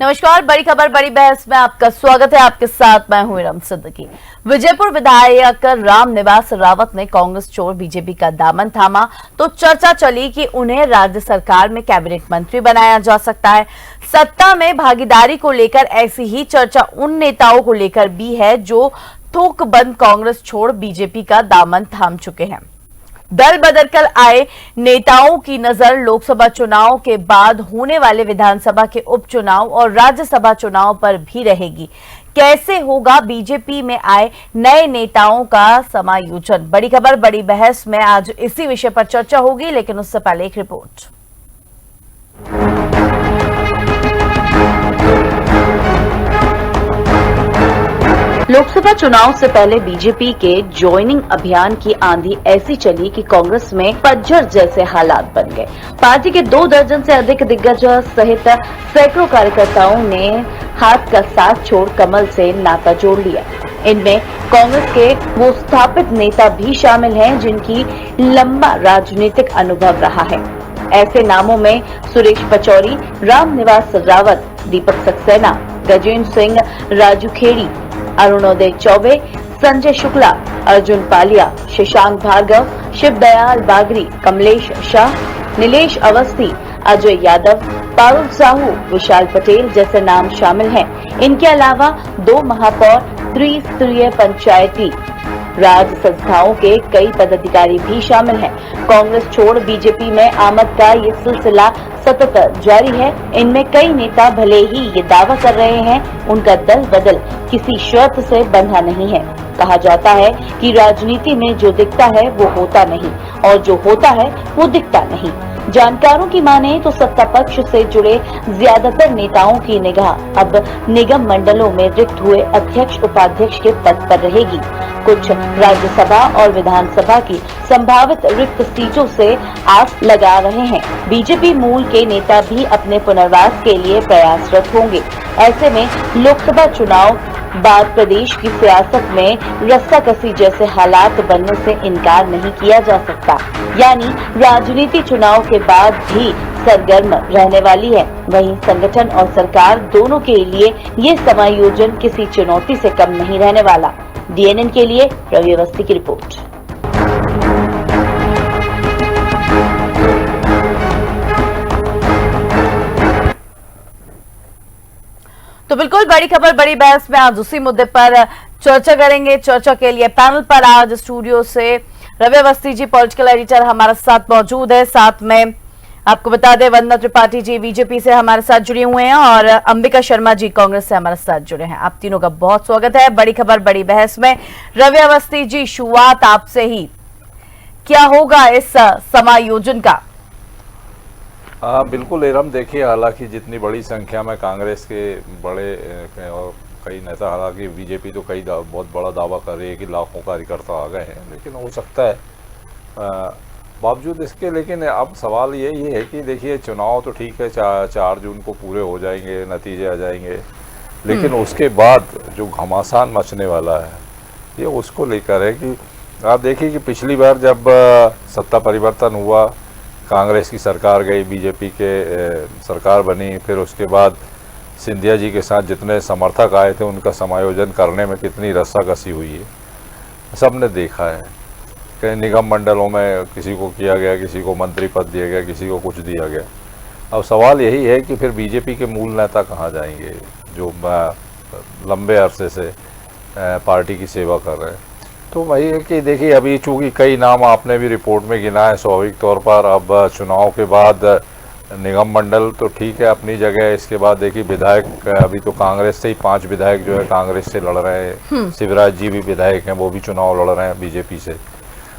नमस्कार, बड़ी खबर बड़ी बहस में आपका स्वागत है। आपके साथ मैं हूं इरम सिद्दीकी। विजयपुर विधायक रामनिवास रावत ने कांग्रेस छोड़ बीजेपी का दामन थामा तो चर्चा चली कि उन्हें राज्य सरकार में कैबिनेट मंत्री बनाया जा सकता है। सत्ता में भागीदारी को लेकर ऐसी ही चर्चा उन नेताओं को लेकर भी है जो थोक बंद कांग्रेस छोड़ बीजेपी का दामन थाम चुके हैं। दल बदलकर आए नेताओं की नजर लोकसभा चुनाव के बाद होने वाले विधानसभा के उपचुनाव और राज्यसभा चुनाव पर भी रहेगी। कैसे होगा बीजेपी में आए नए नेताओं का समायोजन? बड़ी खबर बड़ी बहस में आज इसी विषय पर चर्चा होगी, लेकिन उससे पहले एक रिपोर्ट। लोकसभा चुनाव से पहले बीजेपी के ज्वाइनिंग अभियान की आंधी ऐसी चली कि कांग्रेस में पतझड़ जैसे हालात बन गए। पार्टी के 2 दर्जन से अधिक दिग्गज सहित सैकड़ों कार्यकर्ताओं ने हाथ का साथ छोड़ कमल से नाता जोड़ लिया। इनमें कांग्रेस के वो स्थापित नेता भी शामिल हैं जिनकी लंबा राजनीतिक अनुभव रहा है। ऐसे नामों में सुरेश पचौरी, रामनिवास रावत, दीपक सक्सेना, गजेंद्र सिंह, राजू खेड़ी, अरुणोदय चौबे, संजय शुक्ला, अर्जुन पालिया, शशांक भार्गव, शिवदयाल बागरी, कमलेश शाह, नीलेश अवस्थी, अजय यादव, पारुल साहू, विशाल पटेल जैसे नाम शामिल हैं। इनके अलावा 2 महापौर, त्रिस्तरीय पंचायती राज संस्थाओं के कई पदाधिकारी भी शामिल हैं। कांग्रेस छोड़ बीजेपी में आमद का ये सिलसिला सतत जारी है। इनमें कई नेता भले ही ये दावा कर रहे हैं उनका दल बदल किसी शर्त से बंधा नहीं है। कहा जाता है कि राजनीति में जो दिखता है वो होता नहीं और जो होता है वो दिखता नहीं। जानकारों की माने तो सत्ता पक्ष से जुड़े ज्यादातर नेताओं की निगाह अब निगम मंडलों में रिक्त हुए अध्यक्ष उपाध्यक्ष के पद पर रहेगी। कुछ राज्यसभा और विधानसभा की संभावित रिक्त सीटों से आस लगा रहे हैं। बीजेपी मूल के नेता भी अपने पुनर्वास के लिए प्रयासरत होंगे। ऐसे में लोकसभा चुनाव बाद प्रदेश की सियासत में रस्साकसी जैसे हालात बनने से इनकार नहीं किया जा सकता। यानी राजनीति चुनाव के बाद भी सरगर्म रहने वाली है। वहीं संगठन और सरकार दोनों के लिए ये समायोजन किसी चुनौती से कम नहीं रहने वाला। डीएनएन के लिए रवि अवस्थी की रिपोर्ट। तो बिल्कुल बड़ी खबर बड़ी बहस में आज उसी मुद्दे पर चर्चा करेंगे। चर्चा के लिए पैनल पर आज स्टूडियो से रवि अवस्थी जी, पॉलिटिकल एडिटर, हमारे साथ मौजूद है। साथ में आपको बता दें वंदना त्रिपाठी जी बीजेपी से हमारे साथ जुड़े हुए हैं और अंबिका शर्मा जी कांग्रेस से हमारे साथ जुड़े हैं। आप तीनों का बहुत स्वागत है बड़ी खबर बड़ी बहस में। रवि अवस्थी जी, शुरुआत आपसे ही, क्या होगा इस समायोजन का? बिल्कुल एरम, देखिए हालांकि जितनी बड़ी संख्या में कांग्रेस के बड़े और कई नेता, हालांकि बीजेपी तो बहुत बड़ा दावा कर रही है कि लाखों कार्यकर्ता आ गए हैं, लेकिन हो सकता है बावजूद इसके, लेकिन अब सवाल ये है कि देखिए चुनाव तो ठीक है, 4 जून को पूरे हो जाएंगे, नतीजे आ जाएंगे, लेकिन उसके बाद जो घमासान मचने वाला है ये उसको लेकर है कि आप देखिए कि पिछली बार जब सत्ता परिवर्तन हुआ, कांग्रेस की सरकार गई, बीजेपी के सरकार बनी, फिर उसके बाद सिंधिया जी के साथ जितने समर्थक आए थे उनका समायोजन करने में कितनी रस्साकसी हुई है सब ने देखा है। कई निगम मंडलों में किसी को किया गया, किसी को मंत्री पद दिया गया, किसी को कुछ दिया गया। अब सवाल यही है कि फिर बीजेपी के मूल नेता कहाँ जाएंगे जो लंबे अरसे से पार्टी की सेवा कर रहे हैं। तो वही है कि देखिए अभी चूँकि कई नाम आपने भी रिपोर्ट में गिना है, स्वाभाविक तौर पर अब चुनाव के बाद निगम मंडल तो ठीक है अपनी जगह, इसके बाद देखिए विधायक, अभी तो कांग्रेस से ही 5 विधायक जो है कांग्रेस से लड़ रहे हैं। शिवराज जी भी विधायक हैं, वो भी चुनाव लड़ रहे हैं बीजेपी से,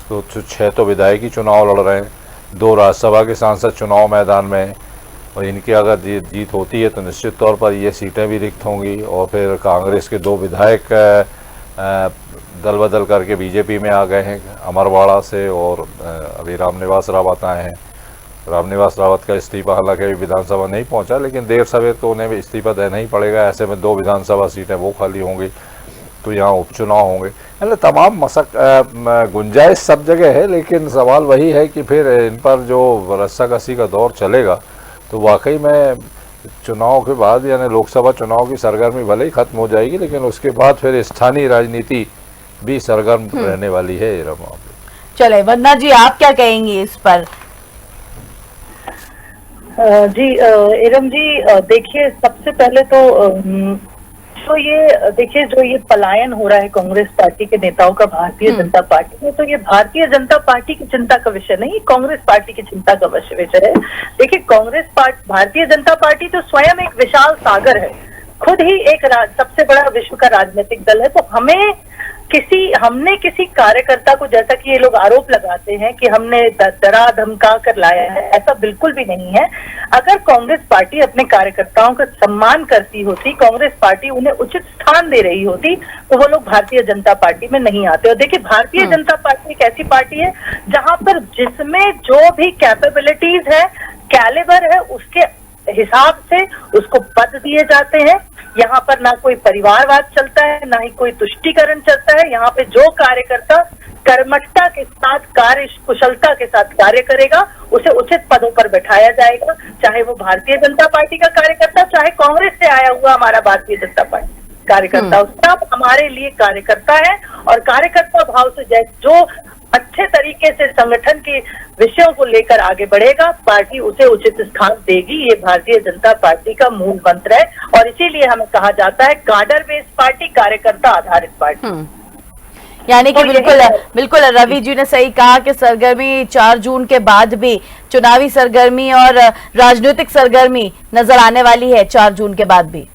तो 6 तो विधायक ही चुनाव लड़ रहे हैं। 2 राज्यसभा के सांसद चुनाव मैदान में हैं और इनकी अगर जीत होती है तो निश्चित तौर पर ये सीटें भी रिक्त होंगी और फिर कांग्रेस के 2 विधायक दल बदल करके बीजेपी में आ गए हैं अमरवाड़ा से, और अभी रामनिवास रावत आए हैं। रामनिवास रावत का इस्तीफा हालांकि अभी विधानसभा नहीं पहुंचा, लेकिन देर सवेर तो उन्हें भी इस्तीफा देना ही पड़ेगा। ऐसे में 2 विधानसभा सीटें वो खाली होंगी, तो यहाँ उपचुनाव होंगे। मतलब तमाम गुंजाइश सब जगह है, लेकिन सवाल वही है कि फिर इन पर जो रस्साकसी का दौर चलेगा तो वाकई में चुनाव के बाद यानी लोकसभा चुनाव की सरगर्मी भले ही खत्म हो जाएगी, लेकिन उसके बाद फिर स्थानीय राजनीति भी सरगर्म रहने वाली है रमा। चले वंदना जी, आप क्या कहेंगी इस पर? जी इरम जी, देखिए सबसे पहले तो ये पलायन हो रहा है कांग्रेस पार्टी के नेताओं का भारतीय जनता पार्टी में, तो ये भारतीय जनता पार्टी की चिंता का विषय नहीं, कांग्रेस पार्टी की चिंता का विषय है। देखिए भारतीय जनता पार्टी तो स्वयं एक विशाल सागर है, खुद ही एक सबसे बड़ा विश्व का राजनीतिक दल है। तो हमने किसी कार्यकर्ता को, जैसा कि ये लोग आरोप लगाते हैं कि हमने डरा धमका कर लाया है, ऐसा बिल्कुल भी नहीं है। अगर कांग्रेस पार्टी अपने कार्यकर्ताओं का सम्मान करती होती, कांग्रेस पार्टी उन्हें उचित स्थान दे रही होती, तो वो लोग भारतीय जनता पार्टी में नहीं आते। और देखिए, भारतीय जनता पार्टी एक ऐसी पार्टी है जहां पर जिसमें जो भी कैपेबिलिटीज है, कैलिबर है, उसके हिसाब से उसको पद दिए जाते हैं। यहाँ पर ना कोई परिवारवाद चलता है, ना ही कोई तुष्टीकरण चलता है। यहाँ पे जो कार्यकर्ता कर्मठता के साथ, कार्य कुशलता के साथ कार्य करेगा, उसे उचित पदों पर बैठाया जाएगा, चाहे वो भारतीय जनता पार्टी का कार्यकर्ता, चाहे कांग्रेस से आया हुआ हमारा भारतीय जनता पार्टी कार्यकर्ता, सब हमारे लिए कार्यकर्ता है। और कार्यकर्ता भाव से जो अच्छे तरीके से संगठन के विषयों को लेकर आगे बढ़ेगा, पार्टी उसे उचित स्थान देगी। ये भारतीय जनता पार्टी का मूल मंत्र है, और इसीलिए हमें कहा जाता है काडर बेस्ड पार्टी, कार्यकर्ता आधारित पार्टी। यानी कि बिल्कुल रवि जी ने सही कहा कि सरगर्मी 4 जून के बाद भी चुनावी सरगर्मी और राजनीतिक सरगर्मी नजर आने वाली है 4 जून के बाद भी।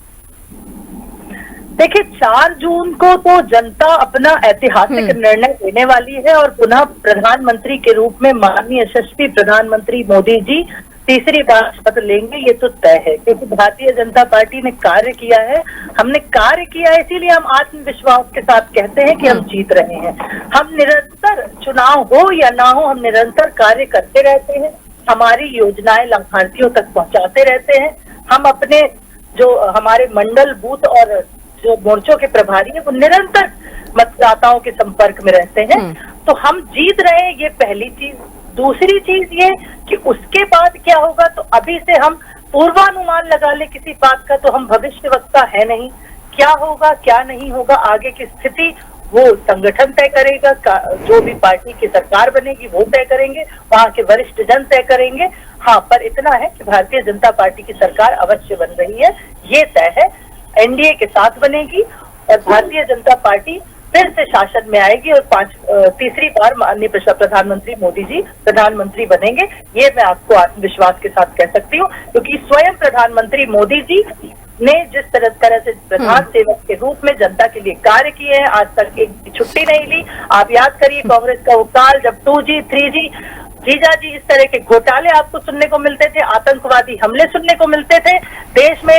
देखिए, 4 जून को तो जनता अपना ऐतिहासिक निर्णय लेने वाली है, और पुनः प्रधानमंत्री के रूप में माननीय यशस्वी प्रधानमंत्री मोदी जी तीसरी बार शपथ लेंगे, ये तो तय है। क्योंकि भारतीय जनता पार्टी ने कार्य किया है, हमने कार्य किया है, इसीलिए हम आत्मविश्वास के साथ कहते हैं कि हम जीत रहे हैं। हम निरंतर, चुनाव हो या ना हो, हम निरंतर कार्य करते रहते हैं, हमारी योजनाएं लाभार्थियों तक पहुंचाते रहते हैं। हम अपने जो हमारे मंडल, बूथ और जो मोर्चों के प्रभारी हैं, वो निरंतर मतदाताओं के संपर्क में रहते हैं। तो हम जीत रहे हैं, ये पहली चीज। दूसरी चीज ये कि उसके बाद क्या होगा, तो अभी से हम पूर्वानुमान लगा ले किसी बात का, तो हम भविष्यवक्ता है नहीं। क्या होगा क्या नहीं होगा, आगे की स्थिति वो संगठन तय करेगा, जो भी पार्टी की सरकार बनेगी वो तय करेंगे, वहां के वरिष्ठ जन तय करेंगे। हाँ, पर इतना है कि भारतीय जनता पार्टी की सरकार अवश्य बन रही है, ये तय है। एनडीए के साथ बनेगी और भारतीय जनता पार्टी फिर से शासन में आएगी, और तीसरी बार माननीय प्रधानमंत्री मोदी जी प्रधानमंत्री बनेंगे। ये मैं आपको आत्मविश्वास के साथ कह सकती हूँ, क्योंकि स्वयं प्रधानमंत्री मोदी जी ने जिस तरह से प्रधान सेवक के रूप में जनता के लिए कार्य किए हैं, आज तक एक छुट्टी नहीं ली। आप याद करिए कांग्रेस का वो काल जब 2G 3G जीजाजी इस तरह के घोटाले आपको सुनने को मिलते थे, आतंकवादी हमले सुनने को मिलते थे, देश में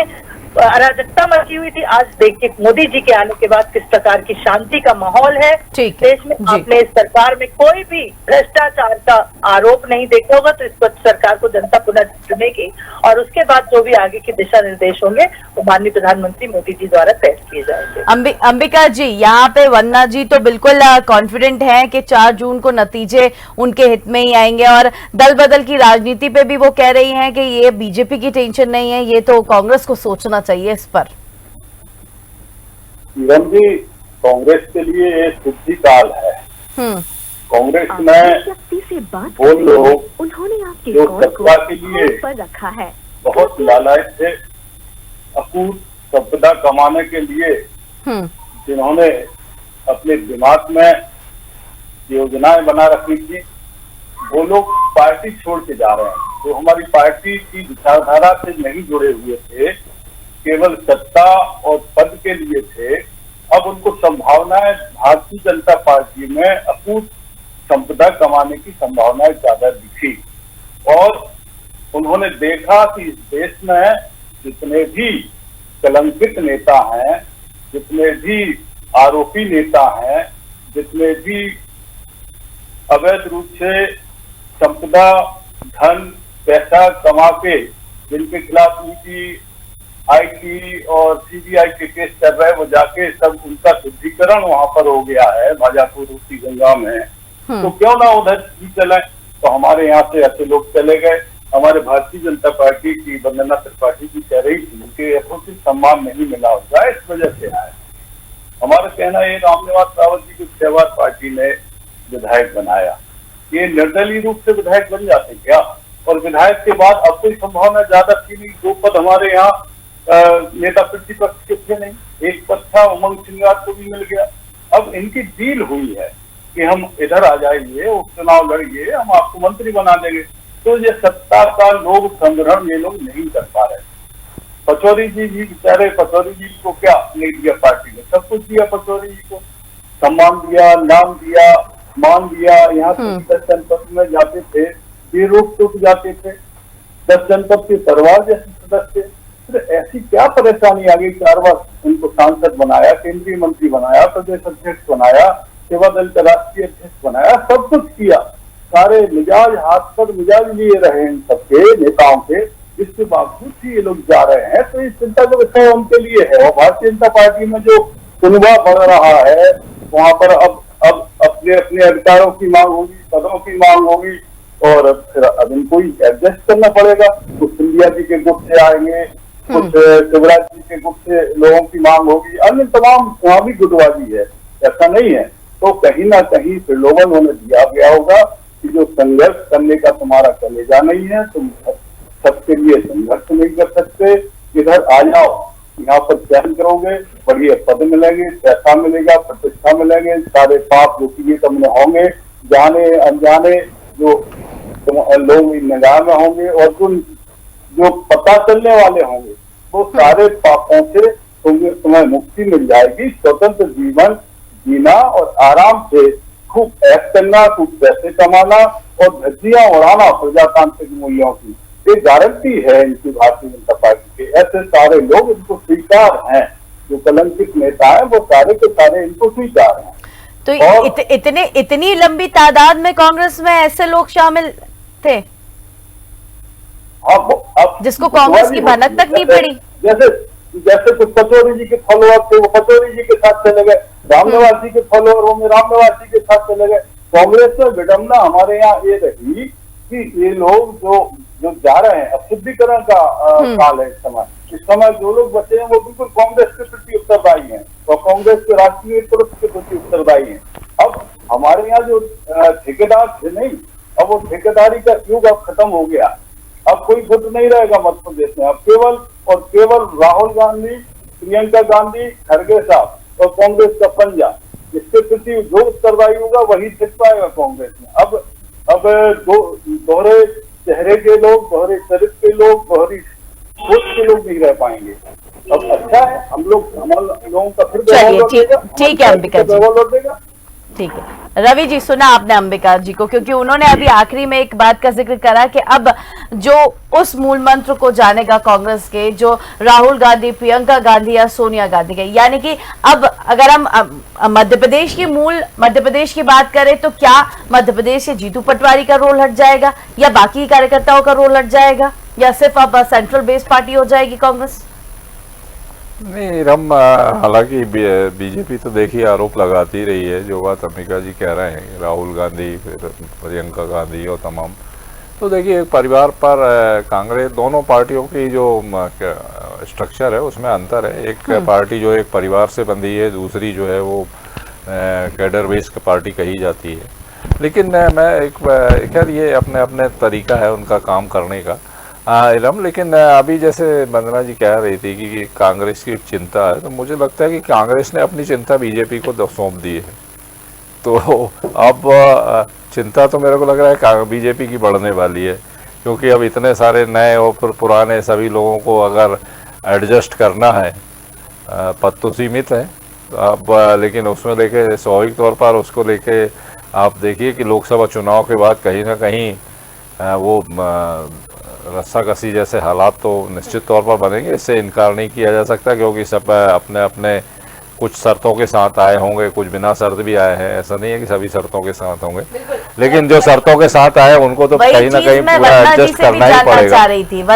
अराजकता मची हुई थी। आज देखिए मोदी जी के आने के बाद किस प्रकार की शांति का माहौल है देश में। आपने इस सरकार में कोई भी भ्रष्टाचार का आरोप नहीं देखा होगा, तो इस सरकार को जनता पुनः चुनेगी, और उसके बाद जो भी आगे के दिशा निर्देश होंगे वो माननीय प्रधानमंत्री मोदी जी द्वारा तय किए जाएंगे। अंबिका जी, यहाँ पे वंदना जी तो बिल्कुल कॉन्फिडेंट है कि 4 जून को नतीजे उनके हित में ही आएंगे, और दल बदल की राजनीति पे भी वो कह रही हैं कि ये बीजेपी की टेंशन नहीं है, ये तो कांग्रेस को सोचना चाहिए इस पर। जी, कांग्रेस के लिए ये शुद्धि काल है। कांग्रेस में वो लोग उन्होंने आपके जो कॉल सत्ता के को लिए होल्ड पर रखा है, बहुत लालायित थे, अकूत संपदा कमाने के लिए जिन्होंने अपने दिमाग में योजनाएं बना रखी थी, वो लोग पार्टी छोड़ के जा रहे हैं। तो हमारी पार्टी की विचारधारा से नहीं जुड़े हुए थे, केवल सत्ता और पद के लिए थे। अब उनको संभावनाएं भारतीय जनता पार्टी में अकूत संपदा कमाने की संभावनाएं ज्यादा दिखी, और उन्होंने देखा कि इस देश में जितने भी कलंकित नेता हैं, जितने भी आरोपी नेता हैं, जितने भी अवैध रूप से संपदा, धन, पैसा कमा के जिनके खिलाफ ईडी, आईटी और सीबीआई के केस चल रहे हैं, वो जाके सब उनका शुद्धिकरण वहां पर हो गया है भाजापुर रूसी गंगा में। तो क्यों ना उधर ही चले। तो हमारे यहाँ से ऐसे लोग चले गए, हमारे भारतीय जनता पार्टी की वंदना त्रिपाठी जी कह रही थी कि यथोचित सम्मान नहीं मिला होगा, इस वजह से आए। हमारा कहना है रामनिवास रावत जी को 6 बार पार्टी ने विधायक बनाया, ये निर्दलीय रूप से विधायक बन जाते क्या? और विधायक के बाद अब कोई संभावना ज्यादा थी नहीं। 2 पद हमारे यहाँ नेता प्रतिपक्ष के थे नहीं, 1 पद था, उमंग सिंगार को भी मिल गया। अब इनकी डील हुई है कि हम इधर आ जाइए, उपचुनाव लड़िए, हम आपको मंत्री बना देंगे। तो ये सत्ता का लोग संग्रहण ये लोग नहीं कर पा रहे। पचौरी जी भी बेचारे, पचौरी जी को क्या नहीं दिया पार्टी ने? सब कुछ दिया पचौरी जी को, सम्मान दिया, नाम दिया, मान दिया। यहाँ 10 जनपद में जाते थे, ये रोक टूट जाते थे, 10 जनपद के परिवार जैसे सदस्य। फिर ऐसी क्या परेशानी आ गई? 4 बार उनको सांसद बनाया, केंद्रीय मंत्री बनाया, प्रदेश अध्यक्ष बनाया, सेवा दल का राष्ट्रीय अध्यक्ष बनाया, सब कुछ किया। सारे मिजाज हाथ पर मिजाज लिए रहे इन सबके नेताओं के, इसके बावजूद भी ये लोग जा रहे हैं। तो इस चिंता का विषय उनके लिए है। और भारतीय जनता पार्टी में जो चुनाव बढ़ रहा है, वहां पर अब अपने अपने अधिकारों की मांग होगी, पदों की मांग होगी, और फिर अब इनको ही एडजस्ट करना पड़ेगा। कुछ सिंधिया जी के गुट से आएंगे, कुछ शिवराज जी के गुट से लोगों की मांग होगी, अन्य तमाम वहां भी गुटबाजी है, ऐसा नहीं है। तो कहीं ना कहीं प्रलोभन उन्हें दिया गया होगा कि जो संघर्ष करने का तुम्हारा कलेजा नहीं है, तुम सबके लिए संघर्ष नहीं कर सकते, इधर आ जाओ, यहाँ पर चयन करोगे, बढ़िया पद मिलेंगे, पैसा मिलेगा, प्रतिष्ठा मिलेंगे, सारे पाप जो किए तुमने होंगे, जाने अनजाने जो लोग निगाह में होंगे, और जो पता चलने वाले होंगे, वो सारे पापों से तुम्हें मुक्ति मिल जाएगी। स्वतंत्र जीवन जीना और आराम से खूब ऐश करना, खूब पैसे कमाना और धज्जियां उड़ाना प्रजातांत्रिक मूल्यों की, ये गारंटी है इनकी भारतीय जनता पार्टी के। ऐसे सारे लोग इनको स्वीकार हैं, जो कलंकित नेता हैं वो सारे के सारे इनको स्वीकार हैं। तो इतनी लंबी तादाद में कांग्रेस में ऐसे लोग शामिल थे अब जिसको कांग्रेस की भनक तक नहीं पड़ी। जैसे कुछ पचौरी जी के फॉलोअर थे, वो पचौरी जी के साथ चले गए, रामनिवास जी के फॉलोअर होंगे, रामनिवास जी के साथ चले गए। कांग्रेस में विडम्बना हमारे यहाँ ये रही कि ये लोग जो जा रहे हैं, अब शुद्धिकरण का काल है इस समय जो लोग बचे हैं वो बिल्कुल कांग्रेस के प्रति उत्तरदायी हैं और कांग्रेस के राष्ट्रीय नेतृत्व के प्रति उत्तरदायी हैं। अब हमारे यहाँ जो ठेकेदार थे नहीं, अब वो ठेकेदारी का युग अब खत्म हो गया। अब कोई गुट नहीं रहेगा मध्य प्रदेश में, अब केवल राहुल गांधी, प्रियंका गांधी, खड़गे साहब और कांग्रेस का पंजा, इसके प्रति जो उत्तरदायी होगा वही टिक पाएगा कांग्रेस में। अब दोहरे चेहरे के लोग, दोहरे चरित्र के लोग, दोहरी सोच के लोग नहीं रह पाएंगे। अब अच्छा है, हम लोगों का फिर ठीक है अंबिका जी, ठीक है। रवि जी, सुना आपने अंबिका जी को, क्योंकि उन्होंने अभी आखिरी में एक बात का जिक्र करा कि अब जो उस मूल मंत्र को जानेगा कांग्रेस के, जो राहुल गांधी, प्रियंका गांधी या सोनिया गांधी के, यानी कि अब अगर हम मध्य प्रदेश की बात करें तो क्या मध्य प्रदेश से जीतू पटवारी का रोल हट जाएगा या बाकी कार्यकर्ताओं का रोल हट जाएगा, या सिर्फ अब सेंट्रल बेस पार्टी हो जाएगी कांग्रेस? नहीं रम, हालांकि बीजेपी तो देखिए आरोप लगाती रही है, जो बात अंबिका जी कह रहे हैं, राहुल गांधी, फिर प्रियंका गांधी और तमाम। तो देखिए परिवार पर कांग्रेस, दोनों पार्टियों की जो स्ट्रक्चर है उसमें अंतर है। एक पार्टी जो एक परिवार से बंधी है, दूसरी जो है वो कैडर बेस्ड पार्टी कही जाती है। लेकिन मैं खैर ये अपने अपने तरीका है उनका काम करने का रम। लेकिन अभी जैसे वंदना जी कह रही थी कि कांग्रेस की चिंता है, तो मुझे लगता है कि कांग्रेस ने अपनी चिंता बीजेपी को सौंप दी है। तो अब चिंता तो मेरे को लग रहा है बीजेपी की बढ़ने वाली है, क्योंकि अब इतने सारे नए और पुराने सभी लोगों को अगर एडजस्ट करना है, पद तो सीमित है अब, लेकिन उसमें लेके स्वाभाविक तौर पर उसको लेके आप देखिए कि लोकसभा चुनाव के बाद कहीं ना कहीं वो रस्साकसी जैसे हालात तो निश्चित तौर पर बनेंगे, इससे इनकार नहीं किया जा सकता, क्योंकि सब अपने अपने कुछ शर्तों के साथ आए होंगे, कुछ बिना शर्त भी आए हैं। ऐसा नहीं है कि सभी शर्तों के साथ होंगे, लेकिन जो शर्तों के साथ आए उनको तो कहीं ना कहीं पूरा एडजस्ट करना ही पड़ेगा।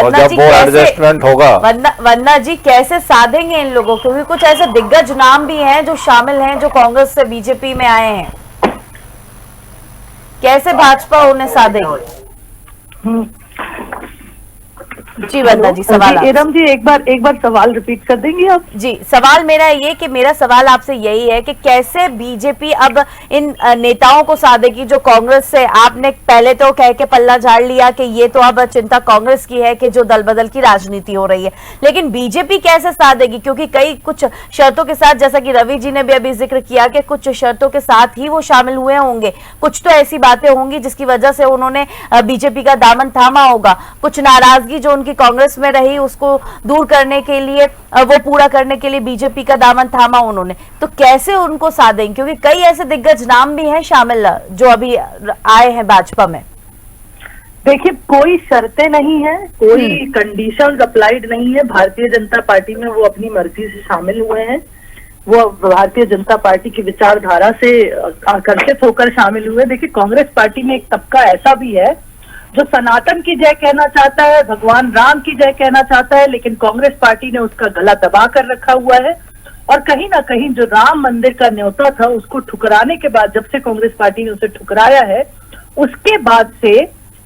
और जब वो एडजस्टमेंट होगा, वंदना जी कैसे साधेंगे इन लोगों को? क्योंकि कुछ ऐसे दिग्गज नाम भी हैं जो शामिल हैं, जो कांग्रेस से बीजेपी में आए हैं, कैसे भाजपा उन्हें साधेगी? जी वंदना जी, सवाल आप। एरम जी एक बार सवाल रिपीट कर देंगे आप? जी, सवाल मेरा ये कि मेरा सवाल आपसे यही है कि कैसे बीजेपी अब इन नेताओं को साधेगी जो कांग्रेस से, आपने पहले तो कह के पल्ला झाड़ लिया कि ये तो अब चिंता कांग्रेस की है कि जो दल बदल की राजनीति हो रही है, लेकिन बीजेपी कैसे साधेगी? क्योंकि कई कुछ शर्तों के साथ, जैसा कि रवि जी ने भी अभी जिक्र किया कि कुछ शर्तों के साथ ही वो शामिल हुए होंगे, कुछ तो ऐसी बातें होंगी जिसकी वजह से उन्होंने बीजेपी का दामन थामा होगा, कुछ नाराजगी जो उनकी कांग्रेस में रही उसको दूर करने के लिए, वो पूरा करने के लिए बीजेपी का दामन थामा उन्होंने, तो कैसे उनको साधेंगे? क्योंकि कई ऐसे दिग्गज नाम भी हैं शामिल जो अभी आए हैं भाजपा में। देखिए, कोई शर्तें नहीं है, कोई कंडीशंस अप्लाइड नहीं है। भारतीय जनता पार्टी में वो अपनी मर्जी से शामिल हुए हैं, वो भारतीय जनता पार्टी की विचारधारा से आकर्षित होकर शामिल हुए। देखिए, कांग्रेस पार्टी में एक तबका ऐसा भी है जो सनातन की जय कहना चाहता है, भगवान राम की जय कहना चाहता है, लेकिन कांग्रेस पार्टी ने उसका गला दबा कर रखा हुआ है। और कहीं ना कहीं जो राम मंदिर का न्योता था उसको ठुकराने के बाद, जब से कांग्रेस पार्टी ने उसे ठुकराया है, उसके बाद से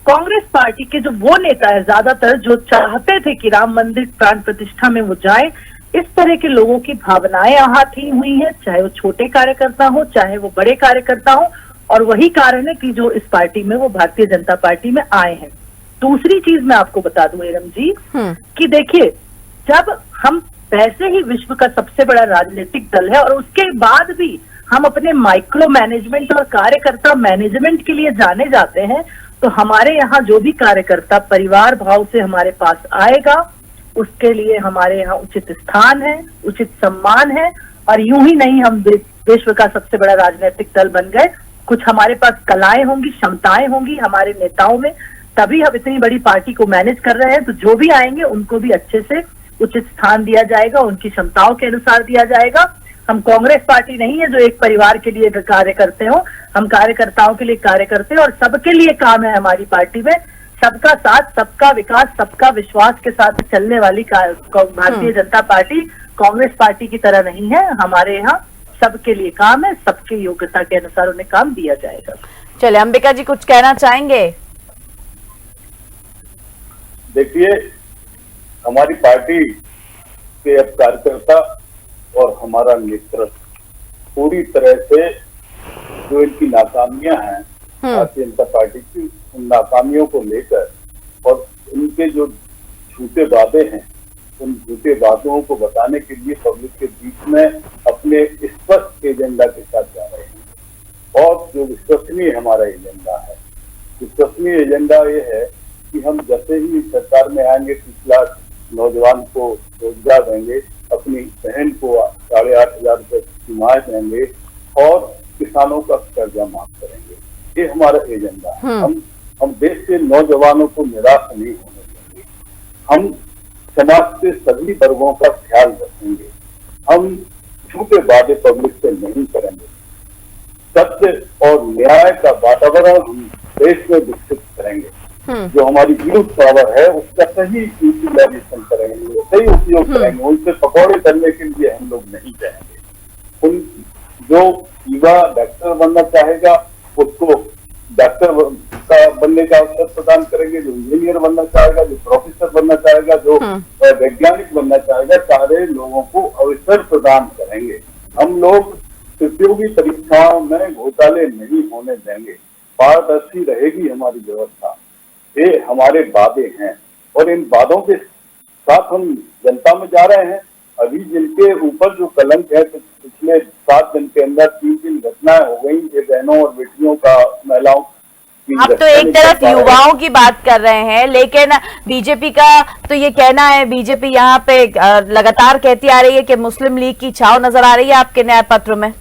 कांग्रेस पार्टी के जो वो नेता है ज्यादातर जो चाहते थे कि राम मंदिर प्राण प्रतिष्ठा में वो जाए, इस तरह के लोगों की भावनाएं आहती हुई हैं, चाहे वो छोटे कार्यकर्ता हो चाहे वो बड़े कार्यकर्ता हो। और वही कारण है कि जो इस पार्टी में वो भारतीय जनता पार्टी में आए हैं। दूसरी चीज मैं आपको बता दूं एरम जी कि देखिए, जब हम वैसे ही विश्व का सबसे बड़ा राजनीतिक दल है और उसके बाद भी हम अपने माइक्रो मैनेजमेंट और कार्यकर्ता मैनेजमेंट के लिए जाने जाते हैं, तो हमारे यहाँ जो भी कार्यकर्ता परिवार भाव से हमारे पास आएगा उसके लिए हमारे यहाँ उचित स्थान है, उचित सम्मान है। और यूं ही नहीं हम विश्व का सबसे बड़ा राजनीतिक दल बन गए, कुछ हमारे पास कलाएं होंगी, क्षमताएं होंगी हमारे नेताओं में, तभी हम इतनी बड़ी पार्टी को मैनेज कर रहे हैं। तो जो भी आएंगे उनको भी अच्छे से उचित स्थान दिया जाएगा, उनकी क्षमताओं के अनुसार दिया जाएगा। हम कांग्रेस पार्टी नहीं है जो एक परिवार के लिए कार्य करते हो, हम कार्यकर्ताओं के लिए कार्य करते हैं और सबके लिए काम है हमारी पार्टी में। सबका साथ, सबका विकास, सबका विश्वास के साथ चलने वाली भारतीय जनता पार्टी कांग्रेस पार्टी की तरह नहीं है। हमारे यहाँ सबके लिए काम है, सबके योग्यता के अनुसार उन्हें काम दिया जाएगा। चले अंबिका जी, कुछ कहना चाहेंगे? देखिए, हमारी पार्टी के अब कार्यकर्ता और हमारा नेतृत्व पूरी तरह से जो इनकी नाकामियां हैं भारतीय जनता पार्टी की, उन नाकामियों को लेकर और इनके जो झूठे वादे हैं उन झूठे वादों को बताने के लिए पब्लिक के बीच में अपने स्पष्ट एजेंडा के साथ जा रहे हैं। और जो विश्वसनीय हमारा एजेंडा है, विश्वसनीय एजेंडा ये है कि हम जैसे ही सरकार में आएंगे 30 लाख नौजवान को रोजगार देंगे, अपनी बहन को 8,500 रुपये की माह देंगे और किसानों का कर्जा माफ करेंगे। ये हमारा एजेंडा है। हम देश के नौजवानों को निराश नहीं होने देंगे। हम समाज के सभी वर्गों का ख्याल रखेंगे। हम झूठे वादे पब्लिक से नहीं करेंगे। सत्य और न्याय का वातावरण हम देश में विकसित करेंगे। जो हमारी यूथ पावर है उसका सही यूटिलाइजेशन करेंगे, सही उपयोग करेंगे। उनसे पकौड़े करने के लिए हम लोग नहीं चाहेंगे। उन जो युवा डॉक्टर बनना चाहेगा उसको डॉक्टर बनने का अवसर प्रदान करेंगे, जो इंजीनियर बनना चाहेगा, जो प्रोफेसर बनना चाहेगा, जो वैज्ञानिक बनना चाहेगा, सारे लोगों को अवसर प्रदान करेंगे। हम लोग प्रतियोगी परीक्षाओं में घोटाले नहीं होने देंगे। पारदर्शी रहेगी हमारी व्यवस्था। ये हमारे वादे हैं और इन वादों के साथ हम जनता में जा रहे हैं। अभी जिनके ऊपर जो कलंक है, तो पिछले 7 दिन के अंदर 3 घटनाएं हो गई ये बहनों और बेटियों का, महिलाओं की। आप तो एक तरफ युवाओं की बात कर रहे हैं, लेकिन बीजेपी का तो ये कहना है, बीजेपी यहाँ पे लगातार कहती आ रही है कि मुस्लिम लीग की छाव नजर आ रही है आपके न्याय पत्र में।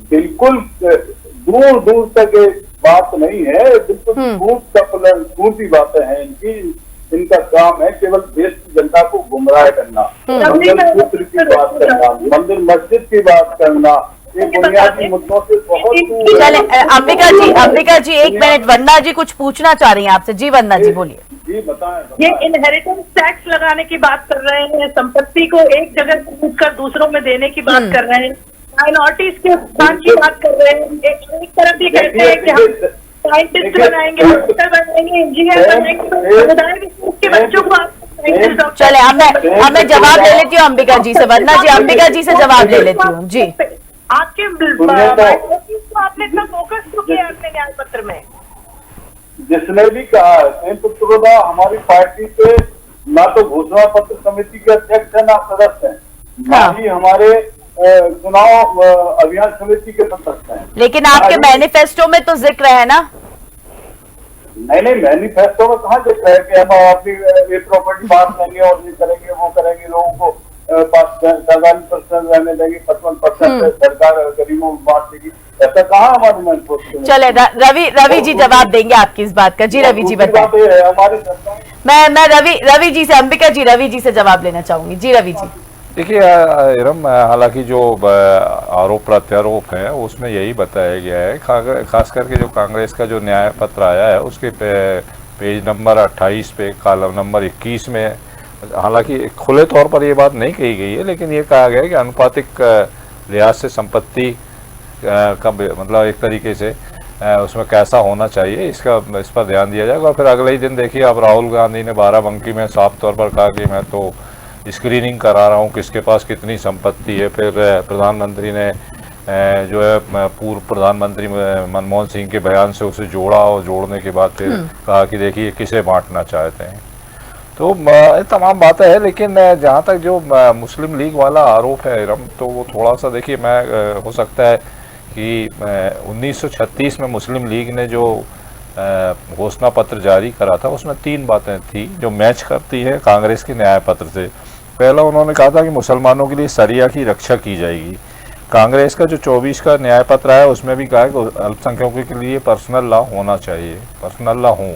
बिल्कुल दूर दूर तक बात नहीं है, बिल्कुल झूठी बातें हैं इनकी। इनका काम है केवल देश की जनता को गुमराह करना, मंगलसूत्र की बात करना, मंदिर मस्जिद की बात करना, ये बुनियादी मुद्दों से बहुत दूर। चले अंबिका जी 1 मिनट, वंदना जी कुछ पूछना चाह रही हैं आपसे। जी वंदना जी बोलिए। जी बताएं। ये इनहेरिटेंस टैक्स लगाने की बात कर रहे हैं, संपत्ति को एक जगह से कूद कर दूसरों में देने की बात कर रहे हैं, माइनॉरिटीज के उत्थान की बात कर रहे हैं। एक तरफ ये कहते हैं कि हम साइंटिस्ट बनाएंगे, डॉक्टर बनाएंगे, इंजीनियर बनाएंगे, के बच्चों को आप चले हमें जवाब ले लेती हूँ अंबिका जी से, वरना जी अंबिका जी से जवाब ले लेती हूँ जी। आपके आपने इतना फोकस क्यों किया अपने न्याय पत्र में? जिसने भी कहा संयुक्त पुरोधा हमारी पार्टी के ना तो घोषणा पत्र समिति के अध्यक्ष है, ना सदस्य है, ना ही हमारे चुनाव अभियान समिति के सदस्य हैं। लेकिन आपके मैनिफेस्टो में तो जिक्र है ना? नहीं, मैनिफेस्टो में कहाँ जिक्र है कि हम अपनी ये प्रॉपर्टी पास करेंगे और ये करेंगे वो करेंगे, लोगों को 47% रहने देंगे, 55% सरकार गरीबों को बांट देगी, ऐसा कहाँ हमारे मैनिफेस्टो में? चले रवि जी जवाब देंगे आपकी इस बात का। जी रवि जी बताइए। हमारी सरकार मैं रवि जी से, अंबिका जी रवि जी से जवाब लेना चाहूंगी। जी रवि जी। देखिए इरम, हालांकि जो आरोप प्रत्यारोप है उसमें यही बताया गया है, खास करके जो कांग्रेस का जो न्याय पत्र आया है उसके पेज नंबर 28 पे कॉलम नंबर 21 में, हालांकि खुले तौर पर ये बात नहीं कही गई है, लेकिन ये कहा गया है कि अनुपातिक लिहाज से संपत्ति का मतलब एक तरीके से उसमें कैसा होना चाहिए इस पर ध्यान दिया जाएगा। और फिर अगले ही दिन देखिए अब राहुल गांधी ने बाराबंकी में साफ तौर पर कहा कि मैं तो स्क्रीनिंग करा रहा हूँ किसके पास कितनी संपत्ति है। फिर प्रधानमंत्री ने जो है पूर्व प्रधानमंत्री मनमोहन सिंह के बयान से उसे जोड़ा और जोड़ने के बाद फिर कहा कि देखिए किसे बांटना चाहते हैं। तो तमाम बातें हैं, लेकिन जहाँ तक जो मुस्लिम लीग वाला आरोप है इरम, तो वो थोड़ा सा देखिए मैं हो सकता है कि 1936 में मुस्लिम लीग ने जो घोषणा पत्र जारी करा था उसमें 3 बातें थी जो मैच करती है कांग्रेस के न्याय पत्र से। पहला उन्होंने कहा था कि मुसलमानों के लिए शरिया की रक्षा की जाएगी। कांग्रेस का जो 24 का न्याय पत्र है उसमें भी कहा है कि अल्पसंख्यकों के लिए पर्सनल लॉ होना चाहिए, पर्सनल लॉ हो।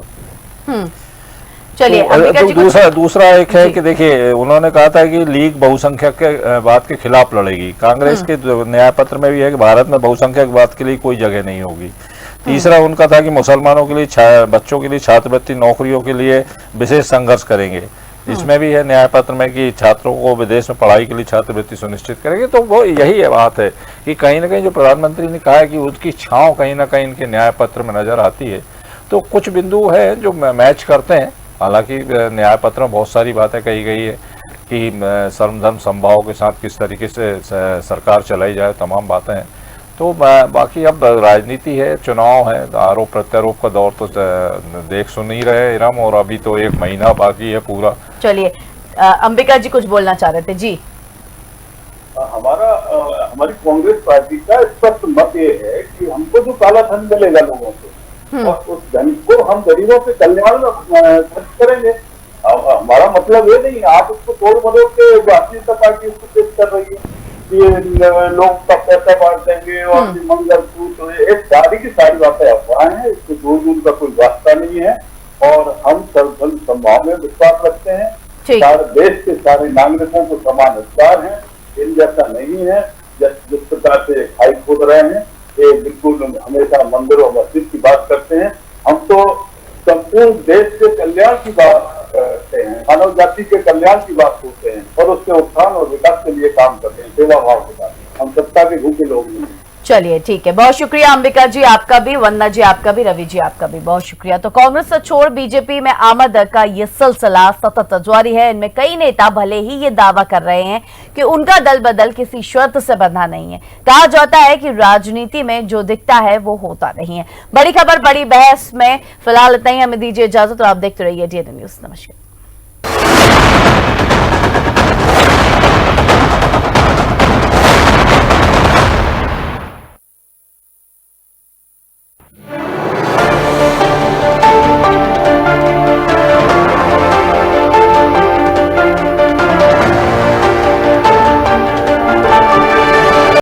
चलिए दूसरा एक है कि देखिए उन्होंने कहा था कि लीग बहुसंख्यक के बात के खिलाफ लड़ेगी। कांग्रेस के न्याय पत्र में भी है कि भारत में बहुसंख्यक बात के लिए कोई जगह नहीं होगी। तीसरा उनका था कि मुसलमानों के लिए बच्चों के लिए छात्रवृत्ति नौकरियों के लिए विशेष संघर्ष करेंगे। इसमें भी है न्याय पत्र में कि छात्रों को विदेश में पढ़ाई के लिए छात्रवृत्ति सुनिश्चित करेंगे। तो वो यही है बात है कि कहीं ना कहीं जो प्रधानमंत्री ने कहा है कि उसकी छांव कहीं ना कहीं इनके न्याय पत्र में नजर आती है। तो कुछ बिंदु है जो मैच करते हैं। हालांकि न्याय पत्र में बहुत सारी बातें कही गई है कि सर्वधर्म समभाव के साथ किस तरीके से सरकार चलाई जाए, तमाम बातें हैं। तो बाकी अब राजनीति है, चुनाव है, आरोप प्रत्यारोप का दौर तो देख सुन ही रहे इरम, और अभी तो 1 महीना बाकी है पूरा। चलिए अंबिका जी कुछ बोलना चाह रहे थे। जी हमारी कांग्रेस पार्टी का स्पष्ट मत ये है कि हमको जो काला धन मिलेगा लोगों से और उस धन को हम गरीबों के कल्याण में खर्च करेंगे। हमारा मतलब ये नहीं, आप उसको तोड़ मरोड़ के भारतीय जनता पार्टी उसको पेश कर रही है कि लोग का पैसा बांट देंगे और मंगल सूत्र, एक सारी की सारी बातें अफवाह हैं, इसको दूर का कोई वास्ता नहीं है। और हम सर्वधर्म समभाव में विश्वास रखते हैं, सारे देश के सारे नागरिकों को समान अधिकार है। इन जैसा नहीं है जिस प्रकार से खाई खोद रहे हैं, ये बिल्कुल हमेशा मंदिर और मस्जिद की बात करते हैं। हम तो संपूर्ण देश के कल्याण की बात करते हैं, मानव जाति के कल्याण की बात करते हैं और उसके उत्थान और विकास के लिए काम करते हैं, सेवा भाव के साथ। हम सत्ता के भूखे लोग नहीं। चलिए ठीक है, बहुत शुक्रिया अंबिका जी आपका भी, वंदना जी आपका भी, रवि जी आपका भी बहुत शुक्रिया। तो कांग्रेस से छोड़ बीजेपी में आमद का ये सिलसिला सतत जारी है। इनमें कई नेता भले ही ये दावा कर रहे हैं कि उनका दल बदल किसी शर्त से बंधा नहीं है। कहा जाता है कि राजनीति में जो दिखता है वो होता नहीं है। बड़ी खबर बड़ी बहस में फिलहाल इतना ही, हमें दीजिए इजाजत और आप देखते रहिए डीएनए न्यूज़। नमस्कार।